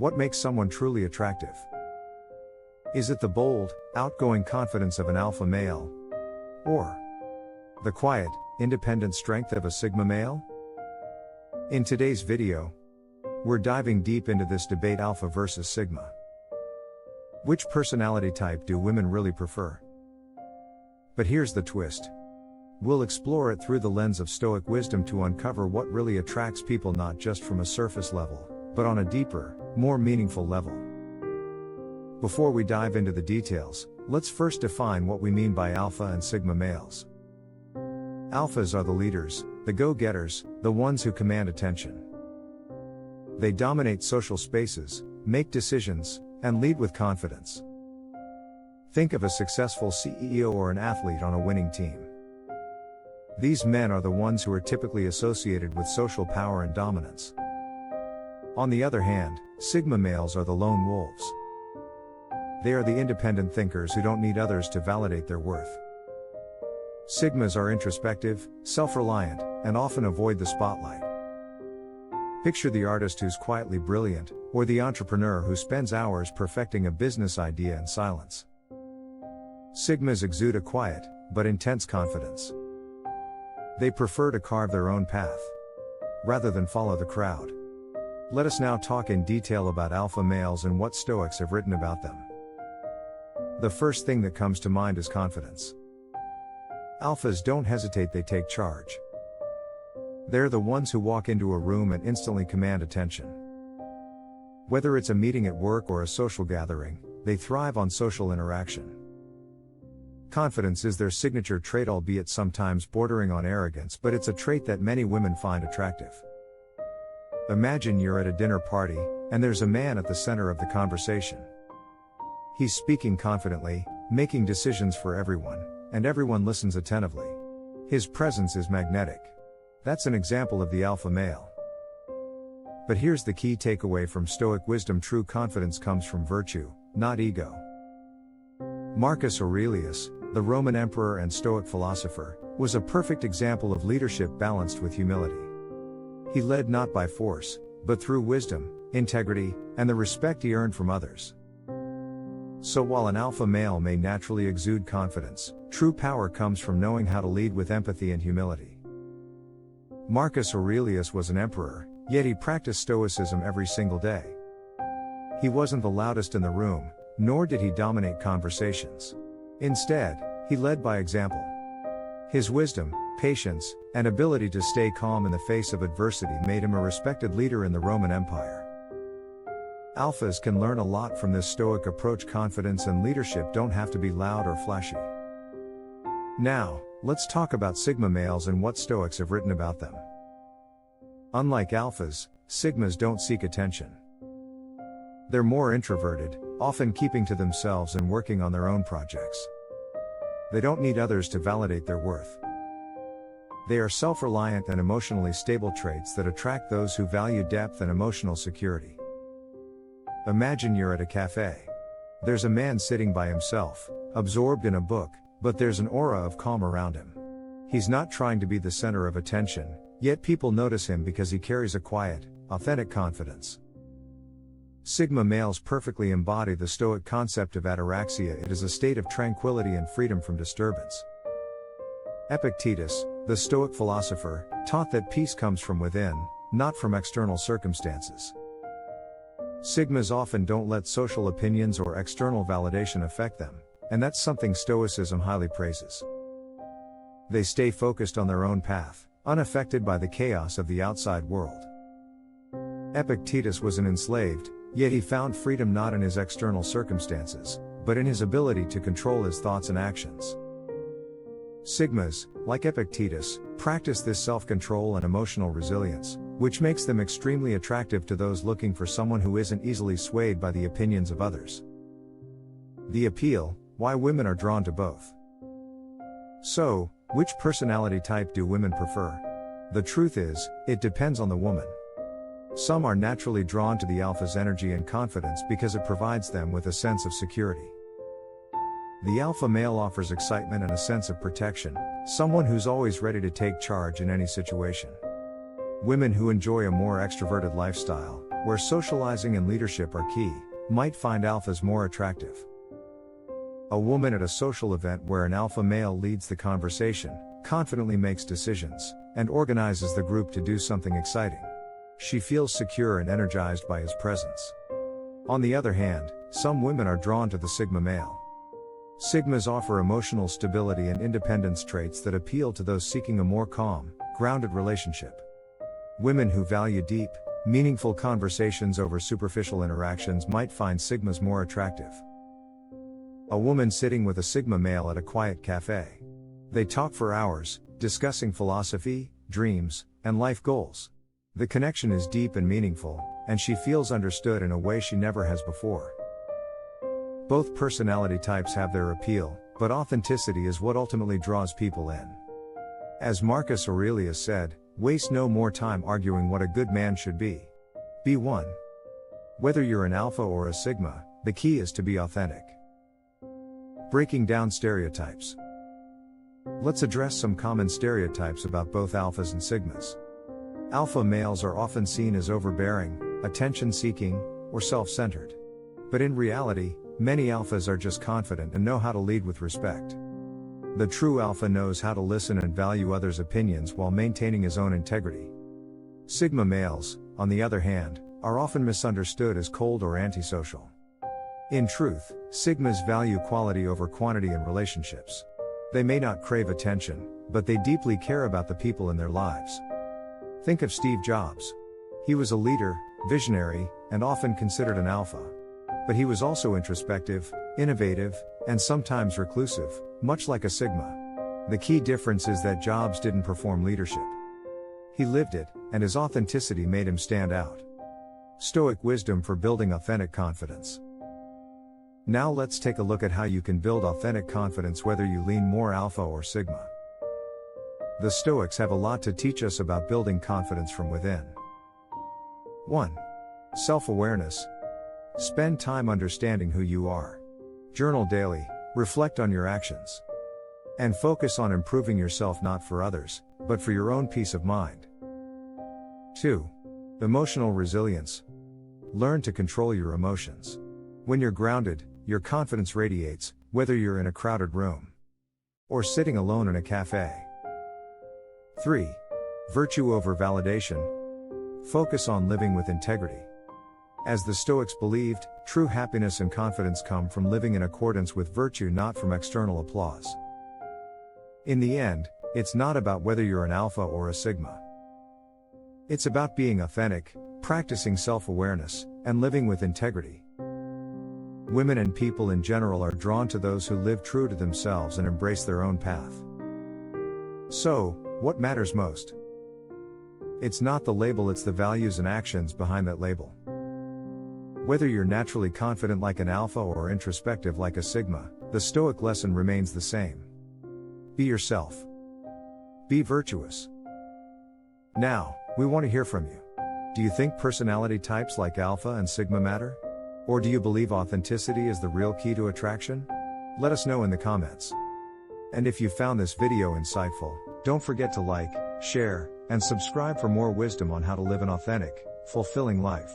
What makes someone truly attractive? Is it the bold, outgoing confidence of an alpha male? Or the quiet, independent strength of a sigma male? In today's video, we're diving deep into this debate: alpha versus sigma. Which personality type do women really prefer? But here's the twist. We'll explore it through the lens of Stoic wisdom to uncover what really attracts people, not just from a surface level, but on a deeper, more meaningful level. Before we dive into the details, let's first define what we mean by alpha and sigma males. Alphas are the leaders, the go-getters, the ones who command attention. They dominate social spaces, make decisions, and lead with confidence. Think of a successful CEO or an athlete on a winning team. These men are the ones who are typically associated with social power and dominance. On the other hand, sigma males are the lone wolves. They are the independent thinkers who don't need others to validate their worth. Sigmas are introspective, self-reliant, and often avoid the spotlight. Picture the artist who's quietly brilliant, or the entrepreneur who spends hours perfecting a business idea in silence. Sigmas exude a quiet, but intense confidence. They prefer to carve their own path, rather than follow the crowd. Let us now talk in detail about alpha males and what Stoics have written about them. The first thing that comes to mind is confidence. Alphas don't hesitate, they take charge. They're the ones who walk into a room and instantly command attention. Whether it's a meeting at work or a social gathering, they thrive on social interaction. Confidence is their signature trait, albeit sometimes bordering on arrogance, but it's a trait that many women find attractive. Imagine you're at a dinner party, and there's a man at the center of the conversation. He's speaking confidently, making decisions for everyone, and everyone listens attentively. His presence is magnetic. That's an example of the alpha male. But here's the key takeaway from Stoic wisdom: true confidence comes from virtue, not ego. Marcus Aurelius, the Roman emperor and Stoic philosopher, was a perfect example of leadership balanced with humility. He led not by force, but through wisdom, integrity, and the respect he earned from others. So while an alpha male may naturally exude confidence, true power comes from knowing how to lead with empathy and humility. Marcus Aurelius was an emperor, yet he practiced stoicism every single day. He wasn't the loudest in the room, nor did he dominate conversations. Instead, he led by example. His wisdom, patience, and ability to stay calm in the face of adversity made him a respected leader in the Roman Empire. Alphas can learn a lot from this Stoic approach. Confidence and leadership don't have to be loud or flashy. Now, let's talk about sigma males and what Stoics have written about them. Unlike alphas, sigmas don't seek attention. They're more introverted, often keeping to themselves and working on their own projects. They don't need others to validate their worth. They are self-reliant and emotionally stable, traits that attract those who value depth and emotional security. Imagine you're at a cafe. There's a man sitting by himself, absorbed in a book, but there's an aura of calm around him. He's not trying to be the center of attention, yet people notice him because he carries a quiet, authentic confidence. Sigma males perfectly embody the Stoic concept of ataraxia. It is a state of tranquility and freedom from disturbance. Epictetus, the Stoic philosopher, taught that peace comes from within, not from external circumstances. Sigmas often don't let social opinions or external validation affect them, and that's something Stoicism highly praises. They stay focused on their own path, unaffected by the chaos of the outside world. Epictetus was an enslaved, yet he found freedom not in his external circumstances, but in his ability to control his thoughts and actions. Sigmas, like Epictetus, practice this self-control and emotional resilience, which makes them extremely attractive to those looking for someone who isn't easily swayed by the opinions of others. The appeal: why women are drawn to both. So, which personality type do women prefer? The truth is, it depends on the woman. Some are naturally drawn to the alpha's energy and confidence because it provides them with a sense of security. The alpha male offers excitement and a sense of protection, someone who's always ready to take charge in any situation. Women who enjoy a more extroverted lifestyle, where socializing and leadership are key, might find alphas more attractive. A woman at a social event where an alpha male leads the conversation, confidently makes decisions, and organizes the group to do something exciting. She feels secure and energized by his presence. On the other hand, some women are drawn to the sigma male. Sigmas offer emotional stability and independence traits that appeal to those seeking a more calm, grounded relationship. Women who value deep, meaningful conversations over superficial interactions might find sigmas more attractive. A woman sitting with a sigma male at a quiet cafe. They talk for hours, discussing philosophy, dreams, and life goals. The connection is deep and meaningful, and she feels understood in a way she never has before. Both personality types have their appeal, but authenticity is what ultimately draws people in. As Marcus Aurelius said, "Waste no more time arguing what a good man should be. Be one." Whether you're an alpha or a sigma, the key is to be authentic. Breaking down stereotypes. Let's address some common stereotypes about both alphas and sigmas. Alpha males are often seen as overbearing, attention-seeking, or self-centered. But in reality, many alphas are just confident and know how to lead with respect. The true alpha knows how to listen and value others' opinions while maintaining his own integrity. Sigma males, on the other hand, are often misunderstood as cold or antisocial. In truth, sigmas value quality over quantity in relationships. They may not crave attention, but they deeply care about the people in their lives. Think of Steve Jobs. He was a leader, visionary, and often considered an alpha. But he was also introspective, innovative, and sometimes reclusive, much like a sigma. The key difference is that Jobs didn't perform leadership. He lived it, and his authenticity made him stand out. Stoic wisdom for building authentic confidence. Now let's take a look at how you can build authentic confidence whether you lean more alpha or sigma. The Stoics have a lot to teach us about building confidence from within. 1. Self-awareness. Spend time understanding who you are. Journal daily, reflect on your actions. And focus on improving yourself not for others, but for your own peace of mind. 2. Emotional resilience. Learn to control your emotions. When you're grounded, your confidence radiates, whether you're in a crowded room or sitting alone in a cafe. 3. Virtue over validation. Focus on living with integrity. As the Stoics believed, true happiness and confidence come from living in accordance with virtue, not from external applause. In the end, it's not about whether you're an alpha or a sigma. It's about being authentic, practicing self-awareness, and living with integrity. Women and people in general are drawn to those who live true to themselves and embrace their own path. So, what matters most? It's not the label, it's the values and actions behind that label. Whether you're naturally confident like an alpha or introspective like a sigma, the Stoic lesson remains the same. Be yourself. Be virtuous. Now, we want to hear from you. Do you think personality types like alpha and sigma matter? Or do you believe authenticity is the real key to attraction? Let us know in the comments. And if you found this video insightful, don't forget to like, share, and subscribe for more wisdom on how to live an authentic, fulfilling life.